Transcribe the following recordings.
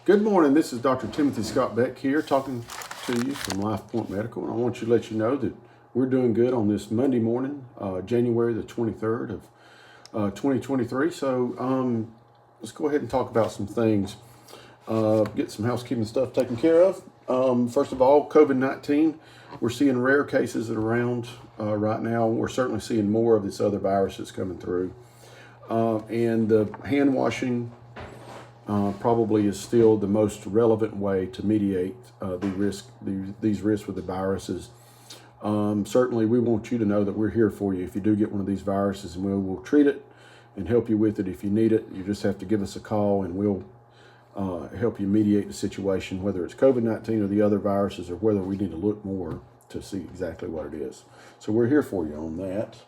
Good morning. This is Dr. Timothy Scott Beck here talking to you from LifePoint Medical. And I want you to let you know that we're doing good on this Monday morning, January the 23rd of 2023. So let's go ahead and talk about some things, get some housekeeping stuff taken care of. First of all, COVID-19, we're seeing rare cases around right now. We're certainly seeing more of this other virus that's coming through. And the hand washing probably is still the most relevant way to mediate these risks with the viruses. Certainly, we want you to know that we're here for you if you do get one of these viruses, and we will treat it and help you with it if you need it. You just have to give us a call, and we'll help you mediate the situation, whether it's COVID-19 or the other viruses, or whether we need to look more to see exactly what it is. So we're here for you on that.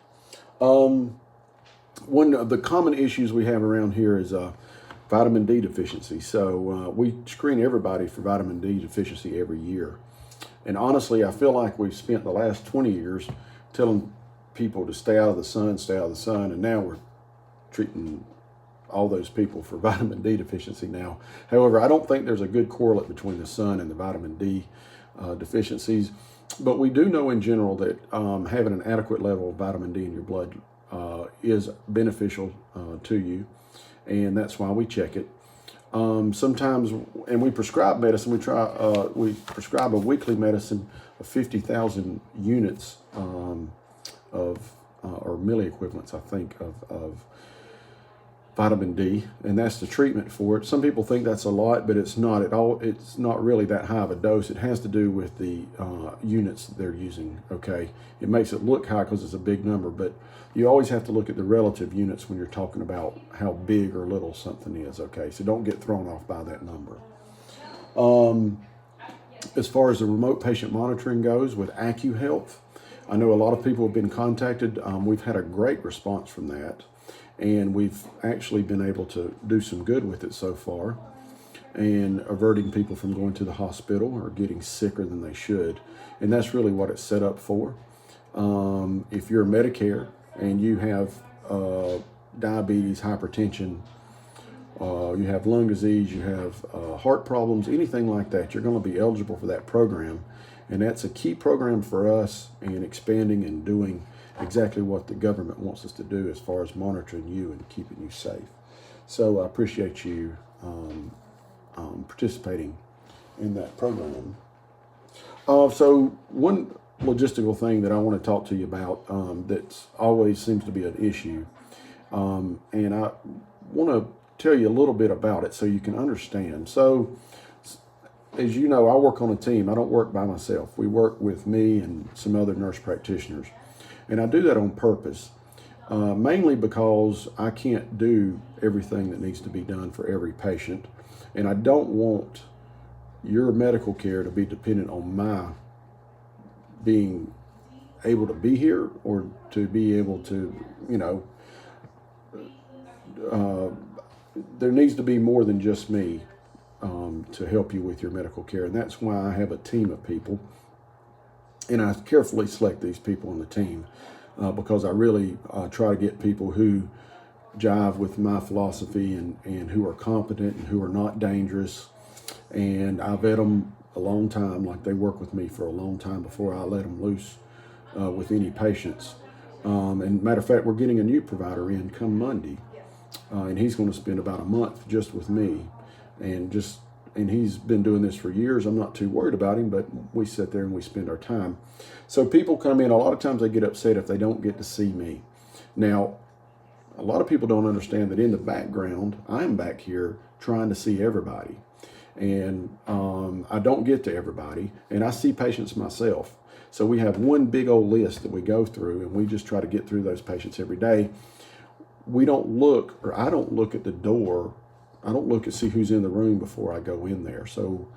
One of the common issues we have around here is vitamin D deficiency. So we screen everybody for vitamin D deficiency every year. And honestly, I feel like we've spent the last 20 years telling people to stay out of the sun, and now we're treating all those people for vitamin D deficiency now. However, I don't think there's a good correlate between the sun and the vitamin D deficiencies. But we do know in general that having an adequate level of vitamin D in your blood is beneficial to you. And that's why we check it. Sometimes, and we prescribe medicine. We prescribe a weekly medicine of 50,000 units or milliequivalents, I think, of vitamin D, and that's the treatment for it. Some people think that's a lot, but it's not at all. It's not really that high of a dose. It has to do with the units they're using. Okay, it makes it look high because it's a big number, but you always have to look at the relative units when you're talking about how big or little something is. Okay, so don't get thrown off by that number. As far as the remote patient monitoring goes with AccuHealth, I know a lot of people have been contacted. We've had a great response from that. And we've actually been able to do some good with it so far, and averting people from going to the hospital or getting sicker than they should. And that's really what it's set up for. If you're Medicare and you have diabetes, hypertension, you have lung disease, you have heart problems, anything like that, you're going to be eligible for that program. And that's a key program for us in expanding and doing exactly what the government wants us to do as far as monitoring you and keeping you safe. So I appreciate you participating in that program. So one logistical thing that I want to talk to you about that always seems to be an issue, and I want to tell you a little bit about it so you can understand. So as you know, I work on a team. I don't work by myself. We work with me and some other nurse practitioners. And I do that on purpose, mainly because I can't do everything that needs to be done for every patient. And I don't want your medical care to be dependent on my being able to be here or to be able to, there needs to be more than just me to help you with your medical care. And that's why I have a team of people. And I carefully select these people on the team because I really try to get people who jive with my philosophy and who are competent and who are not dangerous. And I vet them a long time, like they work with me for a long time before I let them loose with any patients. And matter of fact, we're getting a new provider in come Monday. And he's going to spend about a month just with me. And he's been doing this for years. I'm not too worried about him, but we sit there and we spend our time. So people come in, a lot of times they get upset if they don't get to see me. Now, a lot of people don't understand that in the background, I'm back here trying to see everybody. And I don't get to everybody, and I see patients myself. So we have one big old list that we go through, and we just try to get through those patients every day. I don't look at the door. I don't look and see who's in the room before I go in there. So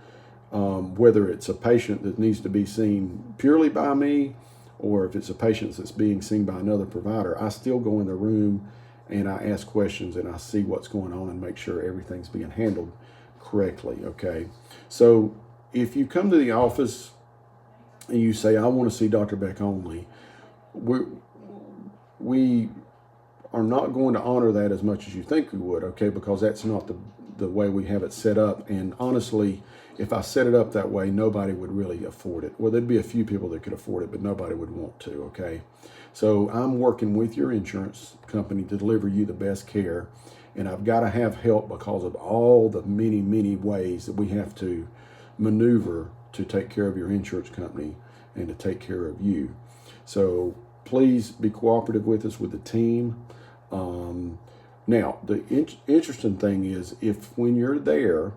whether it's a patient that needs to be seen purely by me, or if it's a patient that's being seen by another provider, I still go in the room and I ask questions and I see what's going on and make sure everything's being handled correctly. Okay. So if you come to the office and you say, I want to see Dr. Beck only, we are not going to honor that as much as you think we would, okay, because that's not the the way we have it set up. And honestly, if I set it up that way, nobody would really afford it. Well, there'd be a few people that could afford it, but nobody would want to, okay? So I'm working with your insurance company to deliver you the best care. And I've got to have help because of all the many, many ways that we have to maneuver to take care of your insurance company and to take care of you. So please be cooperative with us with the team. Now, the interesting thing is, if when you're there,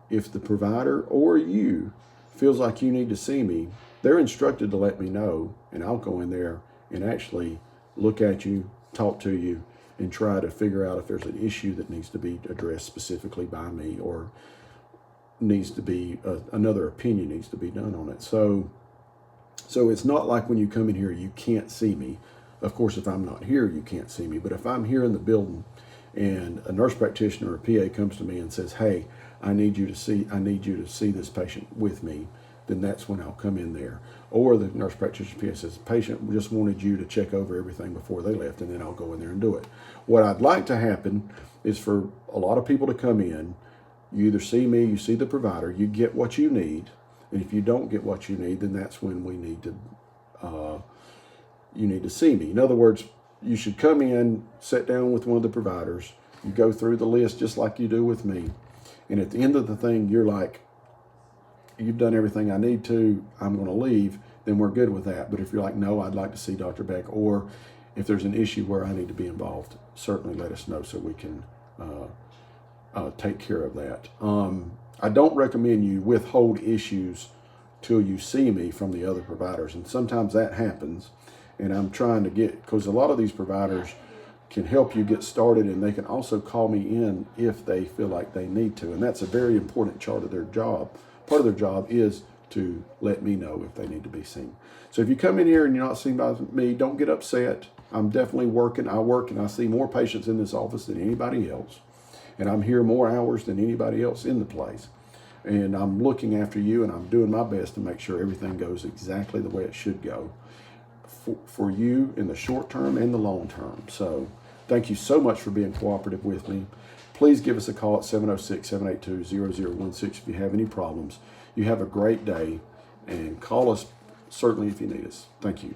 if the provider or you feels like you need to see me, they're instructed to let me know, and I'll go in there and actually look at you, talk to you, and try to figure out if there's an issue that needs to be addressed specifically by me, or needs to be another opinion needs to be done on it. So it's not like when you come in here, you can't see me. Of course, if I'm not here, you can't see me. But if I'm here in the building and a nurse practitioner or PA comes to me and says, hey, I need you to see this patient with me, then that's when I'll come in there. Or the nurse practitioner PA says, patient just wanted you to check over everything before they left, and then I'll go in there and do it. What I'd like to happen is for a lot of people to come in, you either see me, you see the provider, you get what you need, and if you don't get what you need, then that's when we need to, you need to see me. In other words, you should come in, sit down with one of the providers, you go through the list just like you do with me, and at the end of the thing, you're like, you've done everything I need to, I'm going to leave, then we're good with that. But if you're like, no, I'd like to see Dr. Beck, or if there's an issue where I need to be involved, certainly let us know so we can take care of that. I don't recommend you withhold issues till you see me from the other providers, and sometimes that happens, and I'm trying to get, because a lot of these providers can help you get started, and they can also call me in if they feel like they need to, and that's a very important part of their job. Part of their job is to let me know if they need to be seen. So if you come in here and you're not seen by me, don't get upset. I'm definitely working. I work and I see more patients in this office than anybody else. And I'm here more hours than anybody else in the place. And I'm looking after you, and I'm doing my best to make sure everything goes exactly the way it should go for you in the short term and the long term. So thank you so much for being cooperative with me. Please give us a call at 706-782-0016 if you have any problems. You have a great day, and call us certainly if you need us. Thank you.